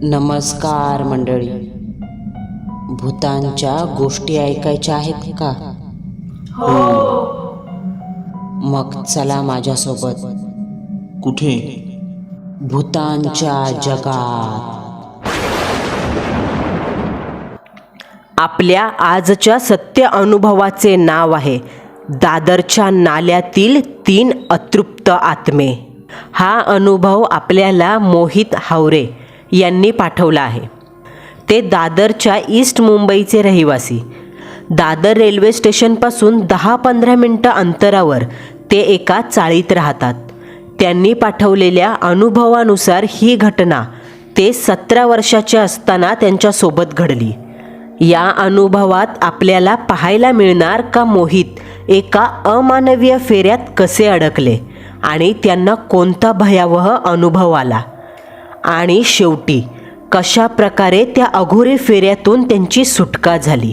नमस्कार मंडळी. भूतांच्या गोष्टी ऐकायच्या आहेत का? मग चला माझ्यासोबत. कुठे? भूतांच्या जगात. आपल्या आजच्या सत्य अनुभवाचे नाव आहे दादरच्या नाल्यातील 3 अतृप्त आत्मे. हा अनुभव आपल्याला मोहित हावरे यांनी पाठवला आहे. ते दादरच्या ईस्ट मुंबईचे रहिवासी. दादर रेल्वे स्टेशनपासून 10-15 मिनटं अंतरावर ते एका चाळीत राहतात. त्यांनी पाठवलेल्या अनुभवानुसार ही घटना ते 17 वर्षाचे असताना त्यांच्यासोबत घडली. या अनुभवात आपल्याला पाहायला मिळणार का मोहित एका अमानवीय फेऱ्यात कसे अडकले आणि त्यांना कोणता भयावह अनुभव आला, आणि शेवटी कशा प्रकारे त्या अघोरी फेऱ्यातून त्यांची सुटका झाली.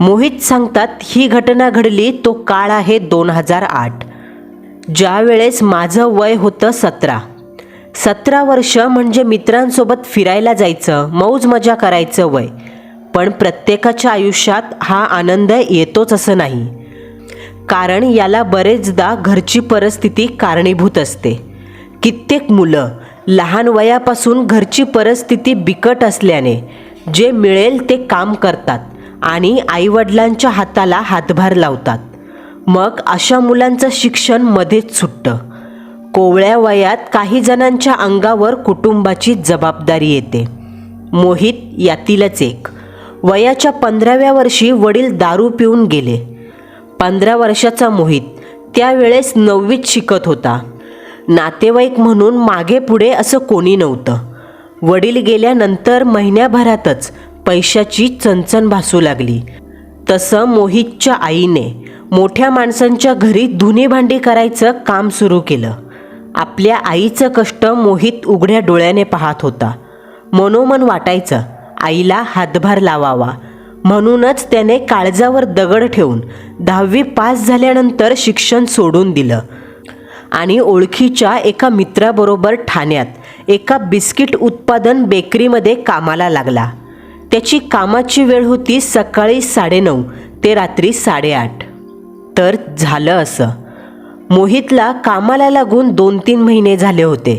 मोहित सांगतात, ही घटना घडली तो काळ आहे 2008, ज्या वेळेस माझं वय होतं 17 वर्ष. म्हणजे मित्रांसोबत फिरायला जायचं, मौज मजा करायचं वय. पण प्रत्येकाच्या आयुष्यात हा आनंद येतोच असं नाही, कारण याला बरेचदा घरची परिस्थिती कारणीभूत असते. कित्येक मुलं लहान वयापासून घरची परिस्थिती बिकट असल्याने जे मिळेल ते काम करतात आणि आईवडिलांच्या हाताला हातभार लावतात. मग अशा मुलांचं शिक्षण मध्येच सुटतं. कोवळ्या वयात काही जणांच्या अंगावर कुटुंबाची जबाबदारी येते. मोहित यातीलच एक. वयाच्या 15व्या वर्षी वडील दारू पिऊन गेले. 15 वर्षाचा मोहित त्यावेळेस 9वीत शिकत होता. नातेवाईक म्हणून मागे पुढे असं कोणी नव्हतं. वडील गेल्यानंतर महिन्याभरातच पैशाची चणचण भासू लागली. तसं मोहितच्या आईने मोठ्या माणसांच्या घरी धुणी भांडी करायचं काम सुरू केलं. आपल्या आईचं कष्ट मोहित उघड्या डोळ्याने पाहत होता. मनोमन वाटायचं आईला हातभार लावावा. म्हणूनच त्याने काळजावर दगड ठेवून 10वी पास झाल्यानंतर शिक्षण सोडून दिलं आणि ओळखीच्या एका मित्राबरोबर ठाण्यात एका बिस्किट उत्पादन बेकरीमध्ये कामाला लागला. त्याची कामाची वेळ होती सकाळी 9:30 ते रात्री 8:30. तर झालं असं, मोहितला कामाला लागून 2-3 महिने झाले होते.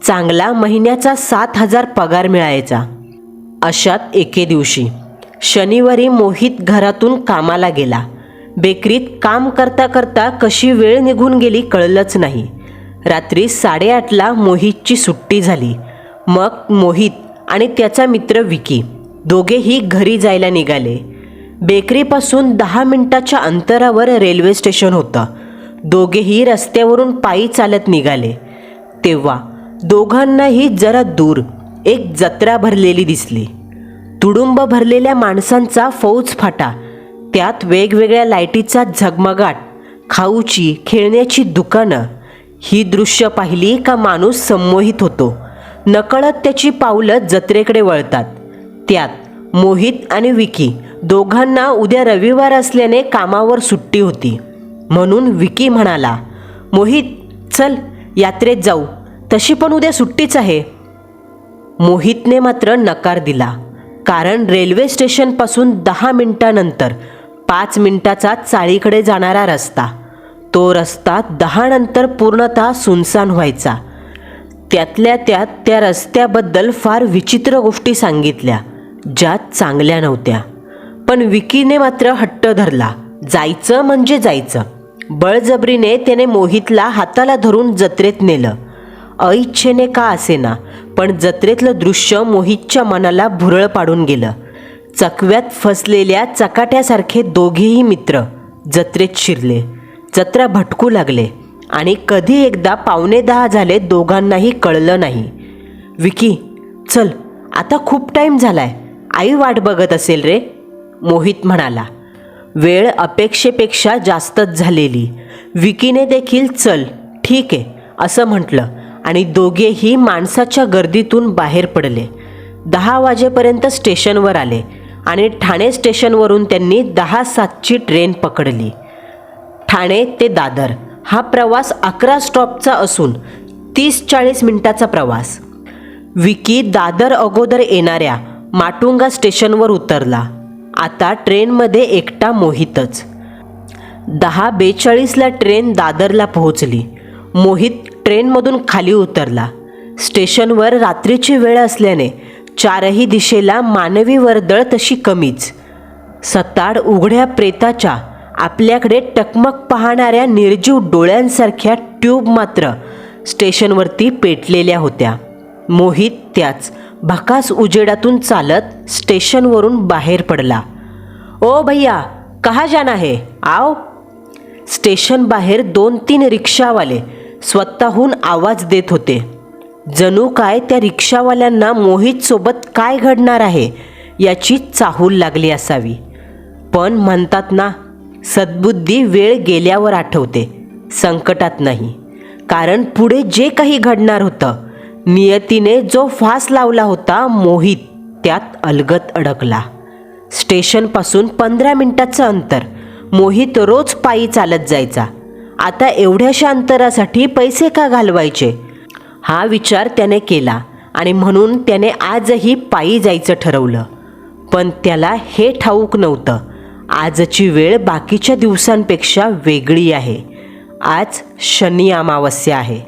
चांगला महिन्याचा 7,000 पगार मिळायचा. अशात एके दिवशी शनिवारी मोहित घरातून कामाला गेला. बेकरीत काम करता करता कशी वेळ निघून गेली कळलंच नाही. रात्री 8:30ला मोहितची सुट्टी झाली. मग मोहित आणि त्याचा मित्र विकी दोघेही घरी जायला निघाले. बेकरीपासून 10 मिनिटाच्या अंतरावर रेल्वे स्टेशन होतं. दोघेही रस्त्यावरून पायी चालत निघाले. तेव्हा दोघांनाही जरा दूर एक जत्रा भरलेली दिसली. तुडुंब भरलेल्या माणसांचा फौजफाटा, त्यात वेगवेगळ्या लाईटीचा झगमगाट, खाऊची खेळण्याची दुकानं. ही दृश्य पाहिली का माणूस संमोहित होतो. नकळत त्याची पावलं जत्रेकडे वळतात. त्यात मोहित आणि विकी दोघांना उद्या रविवार असल्याने कामावर सुट्टी होती. म्हणून विकी म्हणाला, मोहित चल यात्रेत जाऊ, तशी पण उद्या सुट्टीच आहे. मोहितने मात्र नकार दिला, कारण रेल्वे स्टेशनपासून 10 मिनिटांनंतर 5 मिनिटाचा चाळीकडे जाणारा रस्ता, तो रस्ता 10 नंतर पूर्णतः सुनसान व्हायचा. त्यातल्या त्यात त्या रस्त्याबद्दल फार विचित्र गोष्टी सांगितल्या, ज्या चांगल्या नव्हत्या. पण विकीने मात्र हट्ट धरला, जायचं म्हणजे जायचं. बळजबरीने त्याने मोहितला हाताला धरून जत्रेत नेलं. अइच्छेने का असेना, पण जत्रेतलं दृश्य मोहितच्या मनाला भुरळ पाडून गेलं. चकव्यात फसलेल्या चकाट्यासारखे दोघेही मित्र जत्रेत शिरले. जत्रा भटकू लागले आणि कधी एकदा 9:45 झाले दोघांनाही कळलं नाही. विकी चल, आता खूप टाईम झालाय, आई वाट बघत असेल रे, मोहित म्हणाला. वेळ अपेक्षेपेक्षा जास्तच झालेली. विकीने देखील चल ठीक आहे असं म्हटलं आणि दोघेही माणसाच्या गर्दीतून बाहेर पडले. 10 वाजेपर्यंत स्टेशनवर आले आणि ठाणे स्टेशनवरून त्यांनी 10:07ची ट्रेन पकडली. ठाणे ते दादर हा प्रवास 11 स्टॉपचा असून 30-40 मिनिटाचा प्रवास. विकी दादर अगोदर येणाऱ्या माटुंगा स्टेशनवर उतरला. आता ट्रेनमध्ये एकटा मोहितच. 10:42ला ट्रेन दादरला पोहोचली. मोहित ट्रेनमधून खाली उतरला. स्टेशनवर रात्रीची वेळ असल्याने चारही दिशेला मानवी वर्दळ तशी कमीच. सताड उघड्या प्रेताच्या आपल्याकडे टकमक पाहणाऱ्या निर्जीव डोळ्यांसारख्या ट्यूब मात्र स्टेशनवरती पेटलेल्या होत्या. मोहित त्याच भकास उजेडातून चालत स्टेशनवरून बाहेर पडला. ओ भैया, कहाँ जाना है, आओ. स्टेशन बाहेर 2-3 रिक्षावाले स्वतःहून आवाज देत होते. जणू काय त्या रिक्षावाल्यांना मोहितसोबत काय घडणार आहे याची चाहूल लागली असावी. पण म्हणतात ना, सद्बुद्धी वेळ गेल्यावर आठवते, संकटात नाही. कारण पुढे जे काही घडणार होतं, नियतीने जो फास लावला होता, मोहित त्यात अलगद अडकला. स्टेशनपासून 15 मिनिटाचं अंतर. मोहित रोज पायी चालत जायचा. आता एवढ्याशा अंतरासाठी पैसे का घालवायचे हा विचार त्याने केला आणि म्हणून त्याने आजही पायी जायचं ठरवलं. पण त्याला हे ठाऊक नव्हतं, आजची वेळ बाकीच्या दिवसांपेक्षा वेगळी आहे. आज शनी अमावस्या आहे.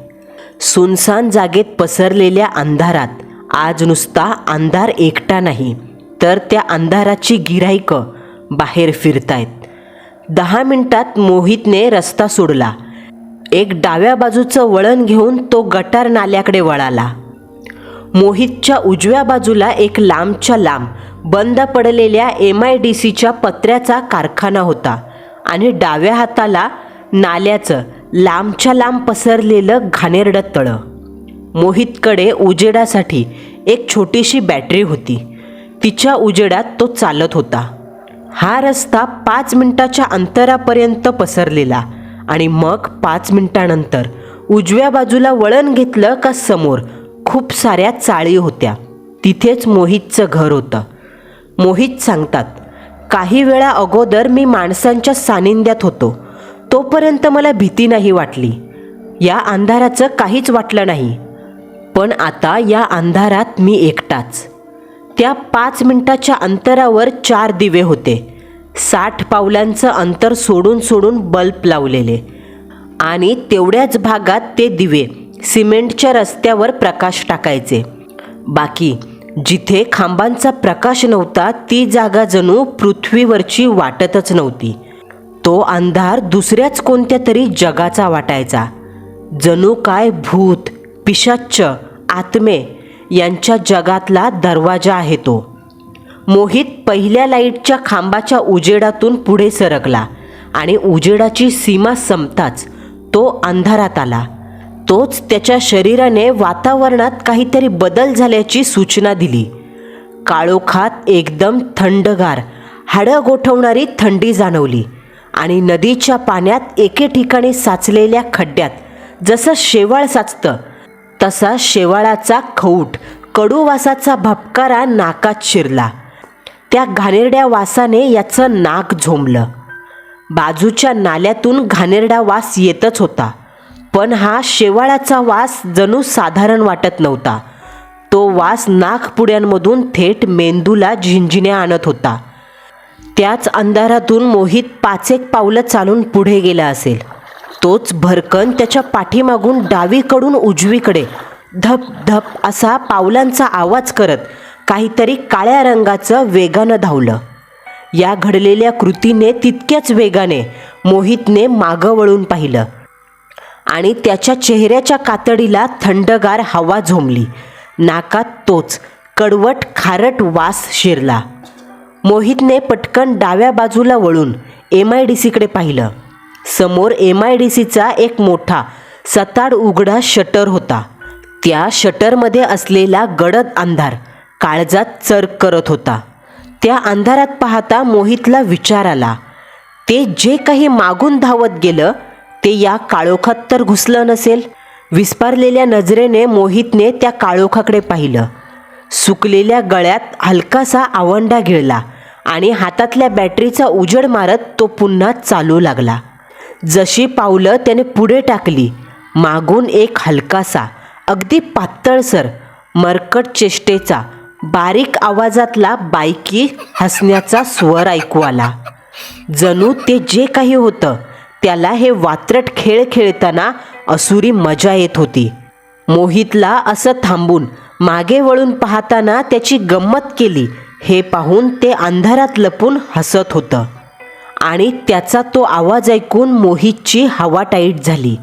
सुनसान जागेत पसरलेल्या अंधारात आज नुसता अंधार एकटा नाही, तर त्या अंधाराची गिऱ्हाईकं बाहेर फिरतायत. 10 मिनिटात मोहितने रस्ता सोडला. एक डाव्या बाजूचं वळण घेऊन तो गटार नाल्याकडे वळाला. मोहितच्या उजव्या बाजूला एक लांबच्या लांब बंद पडलेल्या MIDCच्या पत्र्याचा कारखाना होता आणि डाव्या हाताला नाल्याचं लांबच्या लांब पसरलेलं घाणेरडं तळं. मोहितकडे उजेडासाठी एक छोटीशी बॅटरी होती. तिच्या उजेडात तो चालत होता. हा रस्ता 5 मिनिटाच्या अंतरापर्यंत पसरलेला आणि मग 5 मिनिटानंतर उजव्या बाजूला वळण घेतलं का समोर खूप साऱ्या चाळी होत्या. तिथेच मोहितचं घर होतं. मोहित सांगतात, काही वेळा अगोदर मी माणसांच्या सानिध्यात होतो, तोपर्यंत मला भीती नाही वाटली. या अंधाराचं काहीच वाटलं नाही. पण आता या अंधारात मी एकटाच. त्या 5 मिनिटाच्या अंतरावर 4 दिवे होते. 60 पावलांचं अंतर सोडून सोडून बल्ब लावलेले आणि तेवढ्याच भागात ते दिवे सिमेंटच्या रस्त्यावर प्रकाश टाकायचे. बाकी जिथे खांबांचा प्रकाश नव्हता ती जागा जणू पृथ्वीवरची वाटतच नव्हती. तो अंधार दुसऱ्याच कोणत्या तरी जगाचा वाटायचा. जणू काय भूत, पिशाच्च, आत्मे यांच्या जगातला दरवाजा आहे तो. मोहित पहिल्या लाईटच्या खांबाच्या उजेडातून पुढे सरकला आणि उजेडाची सीमा संपताच तो अंधारात आला. तोच त्याच्या शरीराने वातावरणात काहीतरी बदल झाल्याची सूचना दिली. काळोखात एकदम थंडगार, हाडं गोठवणारी थंडी जाणवली आणि नदीच्या पाण्यात एके ठिकाणी साचलेल्या खड्ड्यात जसं शेवाळ साचतं तसा शेवाळाचा खौट कडूवासाचा भपकारा नाकात शिरला. त्या घाणेरड्या वासाने याचं नाक झोंबलं. बाजूच्या नाल्यातून घाणेरडा वास येतच होता, पण हा शेवाळाचा वास जणू साधारण वाटत नव्हता. तो वास नाकपुड्यांमधून थेट मेंदूला झिंझिण्या आणत होता. त्याच अंधारातून मोहित 5 पावलं चालून पुढे गेला असेल. तोच भरकन त्याच्या पाठीमागून डावीकडून उजवीकडे धप धप असा पावलांचा आवाज करत काहीतरी काळ्या रंगाचं वेगानं धावलं. या घडलेल्या कृतीने तितक्याच वेगाने मोहितने मागं वळून पाहिलं आणि त्याच्या चेहऱ्याच्या कातडीला थंडगार हवा झोंबली. नाकात तोच कडवट खारट वास शिरला. मोहितने पटकन डाव्या बाजूला वळून MIDCकडे पाहिलं. समोर MIDCचा एक मोठा सताड उघडा शटर होता. त्या शटरमध्ये असलेला गडद अंधार काळजात चर्क करत होता. त्या अंधारात पाहता मोहितला विचार आला, ते जे काही मागून धावत गेलं ते या काळोखात तर घुसलं नसेल. विस्पारलेल्या नजरेने मोहितने त्या काळोखाकडे पाहिलं. सुकलेल्या गळ्यात हलकासा आवंडा गिळला आणि हातातल्या बॅटरीचा उजेड मारत तो पुन्हा चालू लागला. जशी पावलं त्याने पुढे टाकली, मागून एक हलकासा, अगदी पातळसर मरकट चेष्टेचा, बारीक आवाजातला बायकी हसण्याचा स्वर ऐकू आला. जणू ते जे काही होतं त्याला हे वात्रट खेळ खेळताना असुरी मजा येत होती. मोहितला असं थांबून मागे वळून पाहताना त्याची गंमत केली हे पाहून ते अंधारात लपून हसत होतं. आणि त्याचा तो आवाज ऐकून मोहितची हवा टाईट झाली.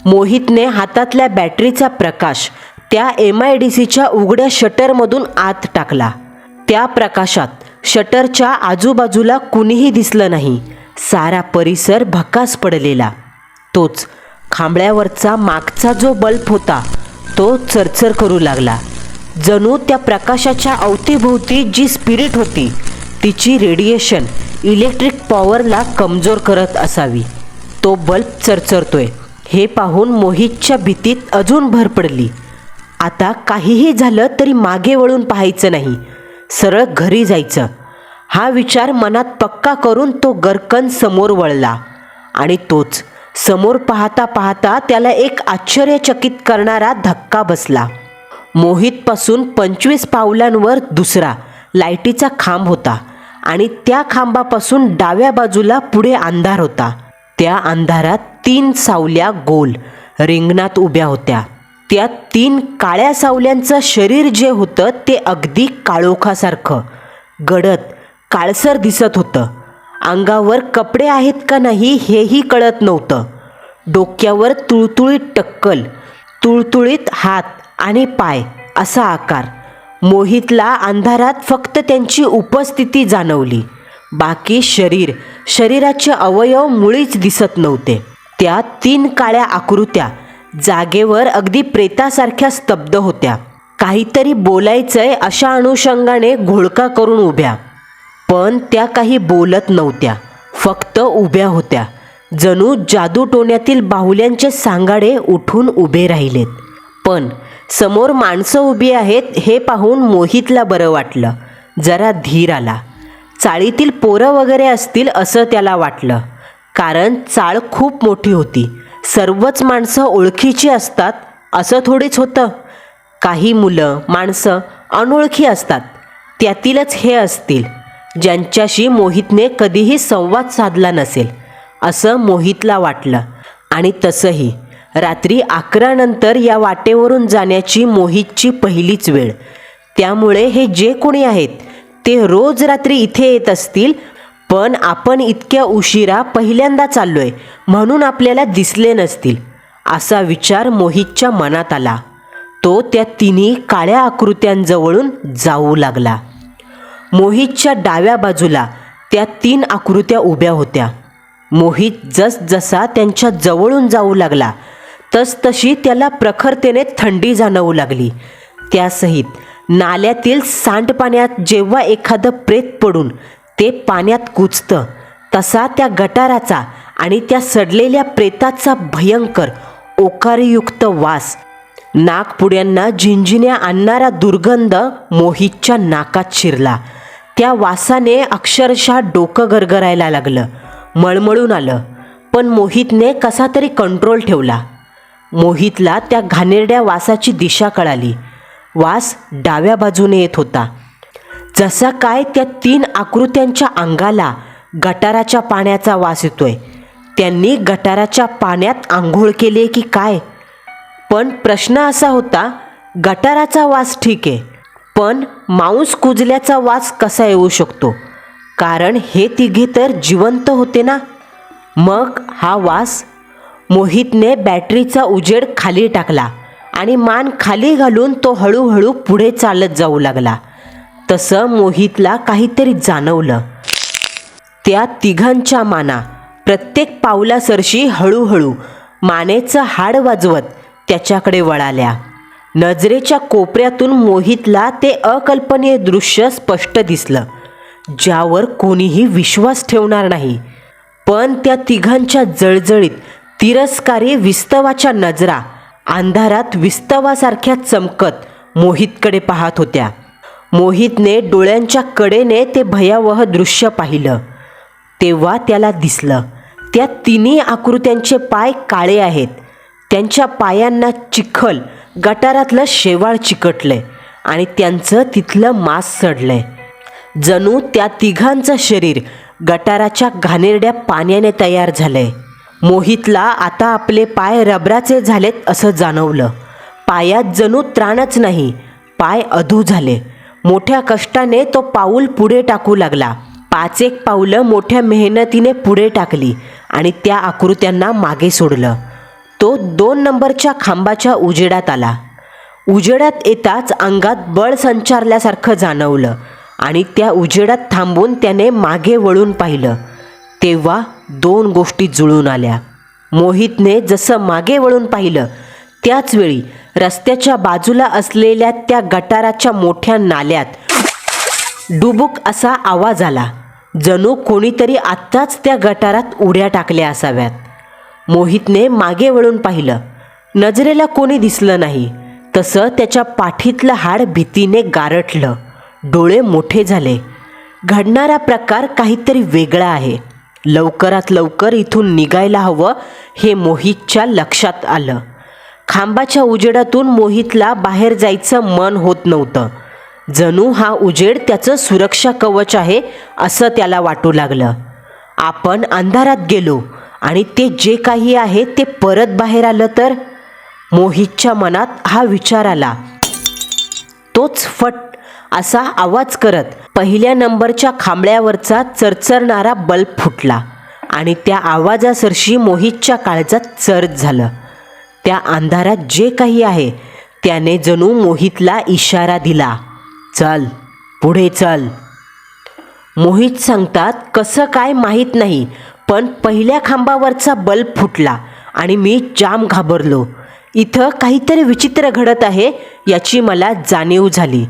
मोहितने हातातल्या बॅटरीचा प्रकाश त्या MIDCच्या उघड्या शटरमधून आत टाकला. त्या प्रकाशात शटरच्या आजूबाजूला कुणीही दिसलं नाही. सारा परिसर भकास पडलेला. तोच खांबळ्यावरचा मागचा जो बल्ब होता तो चरचर करू लागला. जणू त्या प्रकाशाच्या अवतीभोवती जी स्पिरिट होती तिची रेडिएशन इलेक्ट्रिक पॉवरला कमजोर करत असावी. तो बल्ब चरचरतोय हे पाहून मोहितच्या भीतीत अजून भर पडली. आता काहीही झालं तरी मागे वळून पाहायचं नाही, सरळ घरी जायचं हा विचार मनात पक्का करून तो गरकन समोर वळला. आणि तोच समोर पाहता पाहता त्याला एक आश्चर्यचकित करणारा धक्का बसला. मोहितपासून 25 पावलांवर दुसरा लाईटीचा खांब होता आणि त्या खांबापासून डाव्या बाजूला पुढे अंधार होता. त्या अंधारात 3 सावल्या गोल रिंगणात उभ्या होत्या. त्या 3 काळ्या सावल्यांचं शरीर जे होतं ते अगदी काळोखासारखं गडद काळसर दिसत होतं. अंगावर कपडे आहेत का नाही हेही कळत नव्हतं. डोक्यावर तुळतुळीत टक्कल, तुळतुळीत हात आणि पाय असा आकार. मोहितला अंधारात फक्त त्यांची उपस्थिती जाणवली. बाकी शरीराचे अवयव मुळीच दिसत नव्हते. त्या 3 काळ्या आकृत्या जागेवर अगदी प्रेतासारख्या स्तब्ध होत्या. काहीतरी बोलायचंय अशा अनुषंगाने घोळका करून उभ्या, पण त्या काही बोलत नव्हत्या, फक्त उभ्या होत्या. जणू जादूटोण्यातील बाहुल्यांचे सांगाडे उठून उभे राहिलेत. पण समोर माणसं उभी आहेत हे पाहून मोहितला बरं वाटलं. जरा धीर आला. चाळीतील पोरं वगैरे असतील असं त्याला वाटलं, कारण चाळ खूप मोठी होती. सर्वच माणसं ओळखीची असतात असं थोडीच होतं. काही मुलं माणसं अनोळखी असतात, त्यातीलच हे असतील ज्यांच्याशी मोहितने कधीही संवाद साधला नसेल असं मोहितला वाटलं. आणि तसंही रात्री 11 नंतर या वाटेवरून जाण्याची मोहितची पहिलीच वेळ. त्यामुळे हे जे कोणी आहेत ते रोज रात्री इथे येत असतील, पण आपण इतक्या उशिरा पहिल्यांदा चाललोय म्हणून आपल्याला दिसले नसतील असा विचार मोहितच्या मनात आला. तो त्या 3 काळ्या आकृत्यांजवळून जाऊ लागला. मोहितच्या डाव्या बाजूला त्या 3 आकृत्या उभ्या होत्या. मोहित जसजसा त्यांच्या जवळून जाऊ लागला तसतशी त्याला प्रखरतेने थंडी जाणवू लागली. त्यासहित नाल्यातील सांडपाण्यात जेव्हा एखादं प्रेत पडून ते पाण्यात कुचतं तसा त्या गटाराचा आणि त्या सडलेल्या प्रेताचा भयंकर ओकारीयुक्त वास, नाकपुड्यांना झिंझिण्या आणणारा दुर्गंध मोहितच्या नाकात शिरला. त्या वासाने अक्षरशः डोकं गरगरायला लागलं, मळमळून आलं. पण मोहितने कसा तरी कंट्रोल ठेवला. मोहितला त्या घाणेरड्या वासाची दिशा कळाली. वास डाव्या बाजूने येत होता. जसा काय त्या 3 आकृत्यांच्या अंगाला गटाराच्या पाण्याचा वास येतोय. त्यांनी गटाराच्या पाण्यात आंघोळ केली की काय? पण प्रश्न असा होता, गटाराचा वास ठीक आहे, पण मांस कुजल्याचा वास कसा येऊ शकतो? कारण हे तिघे तर जिवंत होते ना. मग हा वास? मोहितने बॅटरीचा उजेड खाली टाकला आणि मान खाली घालून तो हळूहळू पुढे चालत जाऊ लागला. तसं मोहितला काहीतरी जाणवलं. त्या तिघांच्या माना प्रत्येक पावलासरशी हळूहळू मानेचं हाड वाजवत त्याच्याकडे वळाल्या. नजरेच्या कोपऱ्यातून मोहितला ते अकल्पनीय दृश्य स्पष्ट दिसलं, ज्यावर कोणीही विश्वास ठेवणार नाही. पण त्या तिघांच्या जळजळीत तिरस्कारी विस्तवाच्या नजरा अंधारात विस्तवासारख्या चमकत मोहितकडे पाहत होत्या. मोहितने डोळ्यांच्या कडेने ते भयावह दृश्य पाहिलं. तेव्हा त्याला दिसलं, त्या 3 आकृत्यांचे पाय काळे आहेत. त्यांच्या पायांना चिखल गटारातलं शेवाळ चिकटलंय आणि त्यांचं तिथलं मांस सडलंय. जणू त्या तिघांचं शरीर गटाराच्या घाणेरड्या पाण्याने तयार झालंय. मोहितला आता आपले पाय रबराचे झालेत असं जाणवलं. पायात जणू त्राणच नाही, पाय अधू झाले. मोठ्या कष्टाने तो पाऊल पुढे टाकू लागला. 5 पावलं मोठ्या मेहनतीने पुढे टाकली आणि त्या आकृत्यांना मागे सोडलं. तो 2 नंबरच्या खांबाच्या उजेडात आला. उजेडात येताच अंगात बळ संचारल्यासारखं जाणवलं आणि त्या उजेडात थांबून त्याने मागे वळून पाहिलं. तेव्हा 2 गोष्टी जुळून आल्या. मोहितने जसं मागे वळून पाहिलं त्याचवेळी रस्त्याच्या बाजूला असलेल्या त्या गटाराच्या मोठ्या नाल्यात डुबुक असा आवाज आला. जणू कोणीतरी आत्ताच त्या गटारात उड्या टाकल्या असाव्यात. मोहितने मागे वळून पाहिलं. नजरेला कोणी दिसलं नाही. तसं त्याच्या पाठीतलं हाड भीतीने गारठलं. डोळे मोठे झाले. घडणारा प्रकार काहीतरी वेगळा आहे. लवकरात लवकर इथून निघायला हवं हे मोहितच्या लक्षात आलं. खांबाच्या उजेडातून मोहितला बाहेर जायचं मन होत नव्हतं. जणू हा उजेड त्याचं सुरक्षा कवच आहे असं त्याला वाटू लागलं. आपण अंधारात गेलो आणि ते जे काही आहे ते परत बाहेर आलं तर? मोहितच्या मनात हा विचार आला. तोच फट असा आवाज करत 1 नंबरच्या खांबळ्यावरचा चरचरणारा बल्ब फुटला आणि त्या आवाजासरशी मोहितच्या काळजात चर्च झालं. त्या अंधारात जे काही आहे त्याने जणू मोहितला इशारा दिला. चल, पुढे चल. मोहित सांगतात कसं काय माहीत नाही, पण 1 खांबावरचा बल्ब फुटला आणि मी जाम घाबरलो. इथं काहीतरी विचित्र घडत आहे याची मला जाणीव झाली.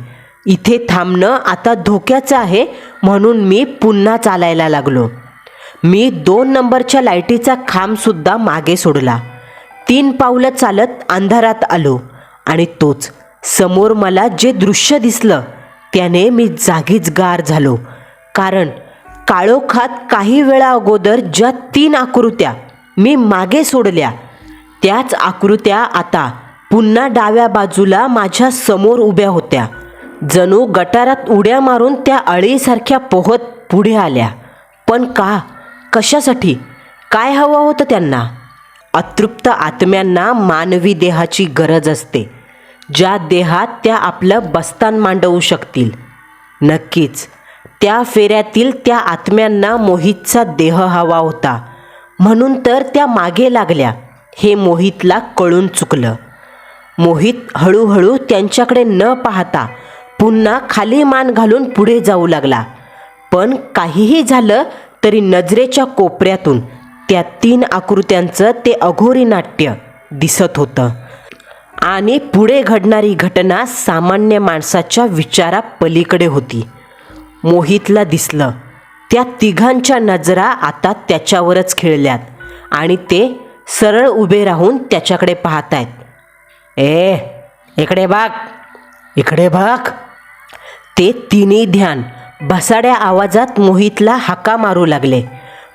इथे थांबणं आता धोक्याचं आहे म्हणून मी पुन्हा चालायला लागलो. मी 2 नंबरच्या लाईटीचा खांबसुद्धा मागे सोडला. 3 पावलं चालत अंधारात आलो आणि तोच समोर मला जे दृश्य दिसलं त्याने मी जागीच गार झालो. कारण काळोखात काही वेळा अगोदर ज्या 3 आकृत्या मी मागे सोडल्या त्याच आकृत्या आता पुन्हा डाव्या बाजूला माझ्या समोर उभ्या होत्या. जणू गटारात उड्या मारून त्या अळीसारख्या पोहत पुढे आल्या. पण का? कशासाठी? काय हवं होतं त्यांना? अतृप्त आत्म्यांना मानवी देहाची गरज असते, ज्या देहात त्या आपलं बस्तान मांडवू शकतील. नक्कीच त्या फेऱ्यातील त्या आत्म्यांना मोहितचा देह हवा होता, म्हणून तर त्या मागे लागल्या हे मोहितला कळून चुकलं. मोहित हळूहळू त्यांच्याकडे न पाहता पुन्हा खाली मान घालून पुढे जाऊ लागला. पण काहीही झालं तरी नजरेच्या कोपऱ्यातून त्या 3 आकृत्यांचं ते अघोरी नाट्य दिसत होतं आणि पुढे घडणारी घटना सामान्य माणसाच्या विचारापलीकडे होती. मोहितला दिसलं त्या तिघांच्या नजरा आता त्याच्यावरच खिळल्यात आणि ते सरळ उभे राहून त्याच्याकडे पाहतायत. इकडे बघ, इकडे बघ. ते तिन्ही ध्यान भसाड्या आवाजात मोहितला हाका मारू लागले.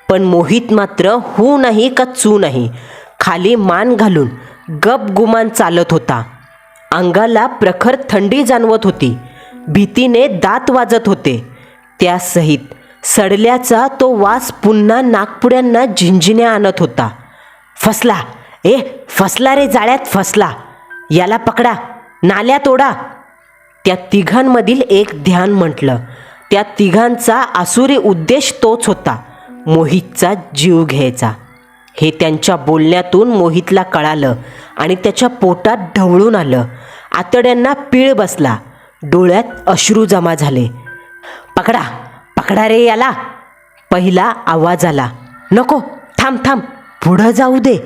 पण मोहित मात्र हू नाही का चू नाही, खाली मान घालून गपगुमान चालत होता. अंगाला प्रखर थंडी जाणवत होती. भीतीने दात वाजत होते. त्यासहित सडल्याचा तो वास पुन्हा नाकपुड्यांना झिंझिण्या आणत होता. फसला, फसला रे, जाळ्यात फसला. याला पकडा, नाल्यात ओढा. त्या तिघांमधील एक ध्यान म्हटलं. त्या तिघांचा आसुरी उद्देश तोच होता, मोहितचा जीव घ्यायचा. हे त्यांच्या बोलण्यातून मोहितला कळालं आणि त्याच्या पोटात ढवळून आलं. आतड्यांना पीळ बसला. डोळ्यात अश्रू जमा झाले. पकडा, पकडा रे याला. पहिला आवाज आला. नको, थांब थांब, पुढं जाऊ दे.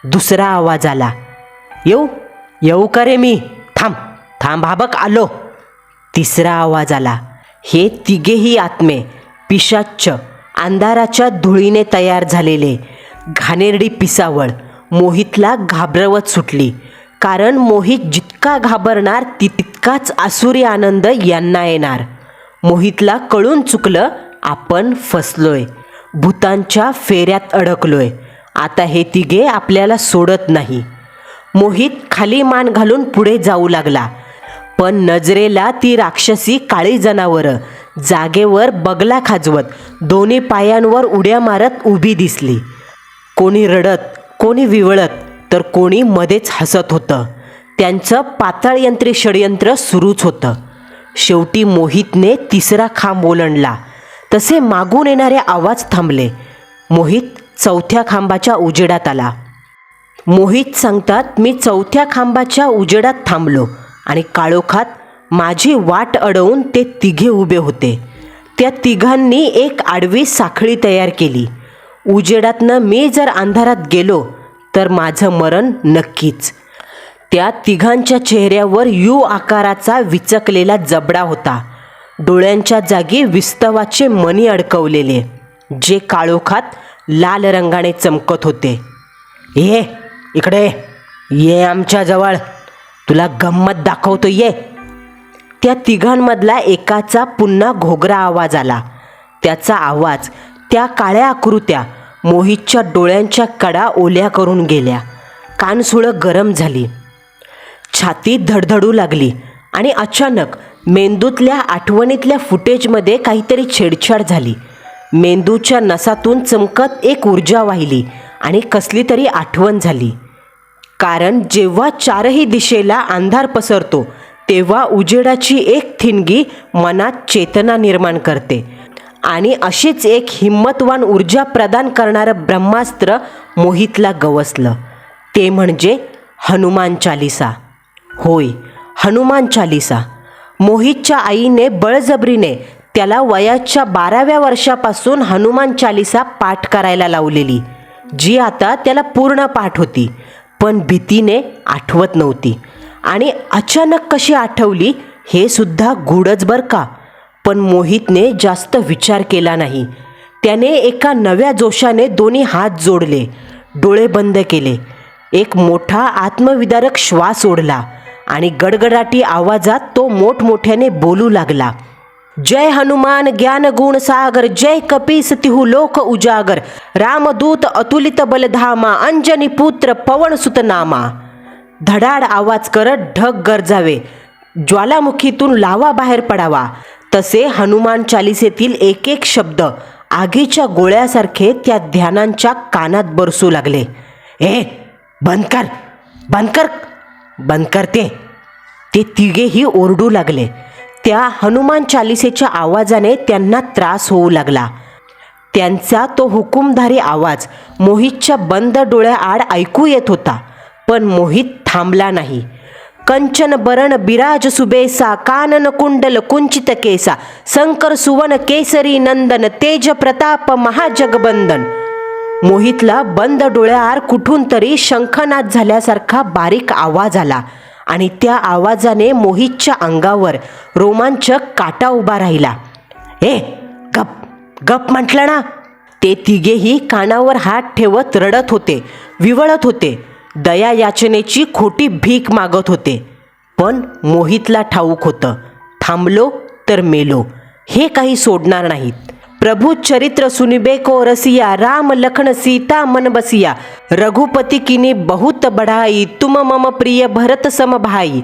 दुसरा आवाज आला. येऊ का रे मी? थांब थांब, हा बघ आलो. तिसरा आवाज आला. हे तिघेही आत्मे पिशाच्च, अंधाराच्या धुळीने तयार झालेले. घाणेरडी पिसावळ मोहितला घाबरवत सुटली. कारण मोहित जितका घाबरणार तितकाच आसुरी आनंद यांना येणार. मोहितला कळून चुकलं, आपण फसलोय, भूतांच्या फेऱ्यात अडकलोय. आता हे तिघे आपल्याला सोडत नाही. मोहित खाली मान घालून पुढे जाऊ लागला, पण नजरेला ती राक्षसी काळी जनावरं जागेवर बगला खाजवत दोन्ही पायांवर उड्या मारत उभी दिसली. कोणी रडत, कोणी विवळत, तर कोणी मध्येच हसत होतं. त्यांचं पाताळयंत्री षडयंत्र सुरूच होतं. शेवटी मोहितने तिसरा खांब ओलांडला तसे मागून येणारे आवाज थांबले. मोहित चौथ्या खांबाच्या उजेडात आला. मोहित सांगतात, मी चौथ्या खांबाच्या उजेडात थांबलो आणि काळोखात माझी वाट अडवून ते तिघे उभे होते. त्या तिघांनी एक आडवी साखळी तयार केली. उजेडातनं मी जर अंधारात गेलो तर माझं मरण नक्कीच. त्या तिघांच्या चेहऱ्यावर यू आकाराचा विचकलेला जबडा होता. डोळ्यांच्या जागी विस्तवाचे मणी अडकवलेले, जे काळोखात लाल रंगाने चमकत होते. ये इकडे, ये आमच्या जवळ, तुला गंमत दाखवतो, ये. त्या तिघांमधला एकाचा पुन्हा घोगरा आवाज आला. त्याचा आवाज, त्या काळ्या आकृत्या मोहितच्या डोळ्यांच्या कडा ओल्या करून गेल्या. कानसुळं गरम झाली, छाती धडधडू लागली आणि अचानक मेंदूतल्या आठवणीतल्या फुटेजमध्ये काहीतरी छेडछाड झाली. मेंदूच्या नसातून चमकत एक ऊर्जा वाहिली आणि कसली तरी आठवण झाली. कारण जेव्हा चारही दिशेला अंधार पसरतो तेव्हा उजेडाची एक ठिणगी मनात चेतना निर्माण करते आणि अशीच एक हिम्मतवान ऊर्जा प्रदान करणारं ब्रह्मास्त्र मोहितला गवसलं. ते म्हणजे हनुमान चालिसा. होय, हनुमान चालिसा. मोहितच्या आईने बळजबरीने त्याला वयाच्या 12व्या वर्षापासून हनुमान चालिसा पाठ करायला लावलेली, जी आता त्याला पूर्ण पाठ होती, पण भीतीने आठवत नव्हती. आणि अचानक कशी आठवली हे सुद्धा गूढच बरं का. पण मोहितने जास्त विचार केला नाही. त्याने एका नव्या जोशाने दोन्ही हात जोडले, डोळे बंद केले, एक मोठा आत्मविदारक श्वास ओढला आणि गडगडाटी आवाजात तो मोठमोठ्याने बोलू लागला. जय हनुमान ज्ञान गुण सागर, जय कपीस तिहू लोक उजागर, रामदूत अतुलित बलधामा, अंजनी पुत्र पवन सुत नामा. धडाड आवाज करत ढग गरजावे, ज्वालामुखीतून लावा बाहेर पडावा, तसे हनुमान चालिसेतील एक एक शब्द आगीच्या गोळ्यासारखे त्या ध्यानांच्या कानात बरसू लागले. ए बंद कर, बंद कर, बंद करते. ते तिघेही ओरडू लागले. त्या हनुमान चालिसेच्या आवाजाने त्यांना त्रास होऊ लागला. त्यांचा तो हुकुमधारी आवाज मोहितच्या बंद डोळ्याआड ऐकू येत होता, पण मोहित थांबला नाही. कंचन बरण बिराज सुबेसा, कानन कुंडल कुंचित केसा, शंकर सुवन केसरी नंदन, तेज प्रताप महाजगबंदन. मोहितला बंद डोळ्याआड कुठून तरी शंखनाद झाल्यासारखा बारीक आवाज आला आणि त्या आवाजाने मोहितच्या अंगावर रोमांचक काटा उभा राहिला. ए गप गप म्हटलं ना. ते तिघेही कानावर हात ठेवत रडत होते, विवळत होते, दया याचनेची खोटी भीक मागत होते. पण मोहितला ठाऊक होतं, थांबलो तर मेलो, हे काही सोडणार नाहीत. प्रभु चरित्र सुनिबे को रसिया, राम लखन सीता मन बसिया, रघुपति किनी बहुत बढाई, तुम मम प्रिय भरत सम भाई.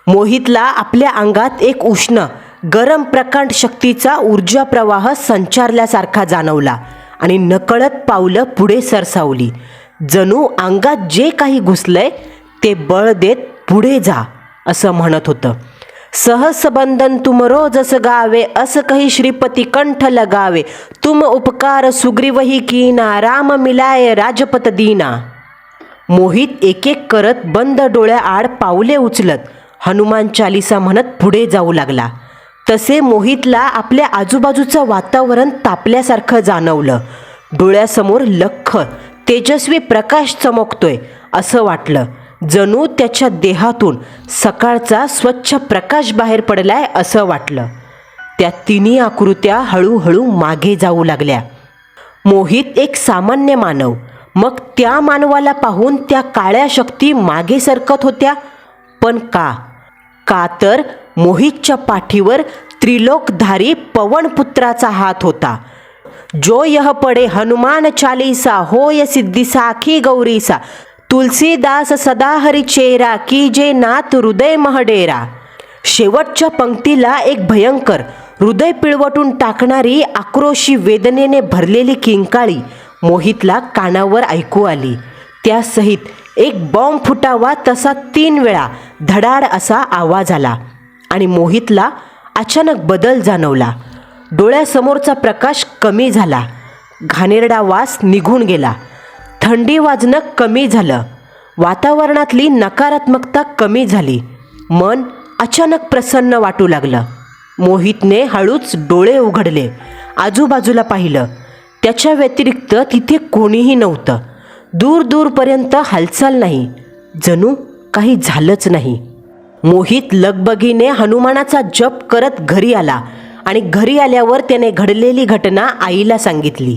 मोहितला आपल्या अंगात एक उष्ण गरम प्रकांड शक्तीचा ऊर्जा प्रवाह संचारल्यासारखा जाणवला आणि नकळत पावलं पुढे सरसावली. जणू अंगात जे काही घुसलंय ते बळ देत पुढे जा असं म्हणत होतं. सहस बंधन तुम रोजस गावे, अस कही श्रीपती कंठ लगावे, तुम उपकार सुग्रीवही कीना, राम मिलाय राजपत दीना. मोहित एक एक करत बंद डोळ्याआड पावले उचलत हनुमान चालिसा म्हणत पुढे जाऊ लागला. तसे मोहितला आपल्या आजूबाजूचं वातावरण तापल्यासारखं जाणवलं. डोळ्यासमोर लख्ख तेजस्वी प्रकाश चमकतोय असं वाटलं. जणू त्याच्या देहातून सकाळचा स्वच्छ प्रकाश बाहेर पडलाय असं वाटलं. त्या तिन्ही आकृत्या हळूहळू मागे जाऊ लागल्या. मोहित एक सामान्य मानव, मग त्या मानवाला पाहून त्या काळ्या शक्ती मागे सरकत होत्या. पण का? का तर मोहितच्या पाठीवर त्रिलोकधारी पवनपुत्राचा हात होता. जो यह पडे हनुमान चालीसा, होय सिद्धी साखी गौरीसा, तुलसीदास सदा हरी चेहरा की जे नाथ हृदय महडेरा. शेवटच्या पंक्तीला एक भयंकर, हृदय पिळवटून टाकणारी, आक्रोशी वेदनेने भरलेली किंकाळी मोहितला कानावर ऐकू आली. त्यासहित एक बॉम्ब फुटावा तसा 3 वेळा धडाड असा आवाज आला आणि मोहितला अचानक बदल जाणवला. डोळ्यासमोरचा प्रकाश कमी झाला, घाणेरडा वास निघून गेला, थंडी वाजणं कमी झालं, वातावरणातली नकारात्मकता कमी झाली, मन अचानक प्रसन्न वाटू लागलं. मोहितने हळूच डोळे उघडले, आजूबाजूला पाहिलं. त्याच्या व्यतिरिक्त तिथे कोणीही नव्हतं. दूर दूरपर्यंत हालचाल नाही, जणू काही झालंच नाही. मोहित लगबगीने हनुमानाचा जप करत घरी आला आणि घरी आल्यावर त्याने घडलेली घटना आईला सांगितली.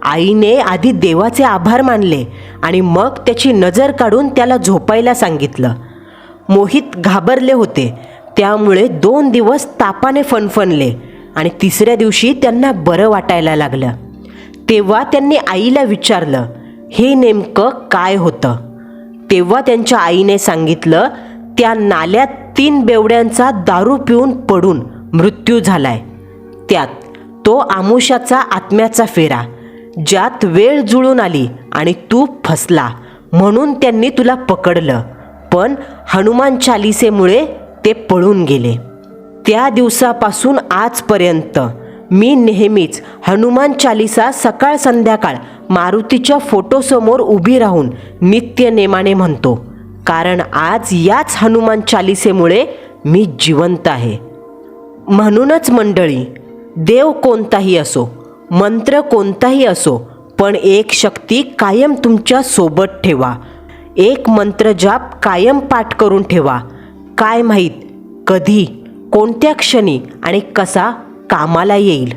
आईने आधी देवाचे आभार मानले आणि मग त्याची नजर काढून त्याला झोपायला सांगितलं. मोहित घाबरले होते, त्यामुळे 2 दिवस तापाने फणफणले आणि 3ऱ्या दिवशी त्यांना बरं वाटायला लागलं. तेव्हा त्यांनी आईला विचारलं, हे नेमकं काय होतं? तेव्हा त्यांच्या आईने सांगितलं, त्या नाल्यात 3 बेवड्यांचा दारू पिऊन पडून मृत्यू झालाय. त्यात तो आमुष्याचा आत्म्याचा फेरा, ज्यात वेळ जुळून आली आणि तू फसला म्हणून त्यांनी तुला पकडलं, पण हनुमान चालिसेमुळे ते पळून गेले. त्या दिवसापासून आजपर्यंत मी नेहमीच हनुमान चालिसा सकाळ संध्याकाळ मारुतीच्या फोटोसमोर उभी राहून नित्यनेमाने म्हणतो, कारण आज याच हनुमान चालिसेमुळे मी जिवंत आहे. म्हणूनच मंडळी, देव कोणताही असो, मंत्र कोणताही असो, पण एक शक्ती कायम तुमच्या सोबत ठेवा. एक मंत्र जाप कायम पाठ करून ठेवा. काय माहीत कधी, कोणत्या क्षणी आणि कसा कामाला येईल.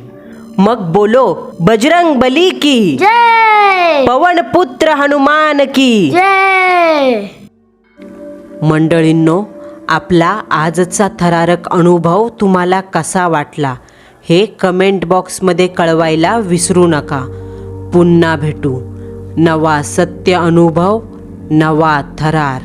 मग बोलो बजरंग बली की जय, पवन पुत्र हनुमान की जय. मंडळींनो, आपला आजचा थरारक अनुभव तुम्हाला कसा वाटला हे कमेंट बॉक्समध्ये कळवायला विसरू नका. पुन्हा भेटू. नवा सत्य अनुभव, नवा थरार.